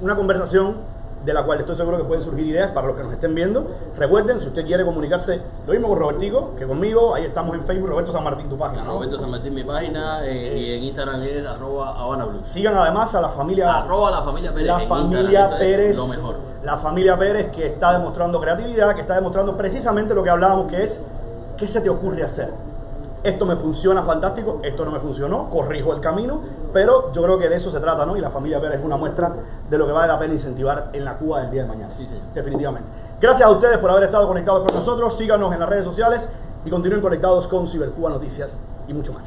una conversación de la cual estoy seguro que pueden surgir ideas para los que nos estén viendo. Recuerden, si usted quiere comunicarse, lo mismo con Robertico que conmigo, ahí estamos en Facebook, Roberto San Martín, tu página, ¿no? Roberto San Martín, mi página, y en Instagram es @HavanaBlues. Sigan además a la familia La familia Pérez. La en familia Instagram, eso Pérez, es lo mejor. la familia Pérez, que está demostrando creatividad, que está demostrando precisamente lo que hablábamos, que es ¿qué se te ocurre hacer? Esto me funciona fantástico, esto no me funcionó, corrijo el camino, pero yo creo que de eso se trata, ¿no? Y la familia Pérez es una muestra de lo que vale la pena incentivar en la Cuba del día de mañana. Sí, señor. Definitivamente. Gracias a ustedes por haber estado conectados con nosotros, síganos en las redes sociales y continúen conectados con Cibercuba Noticias y mucho más.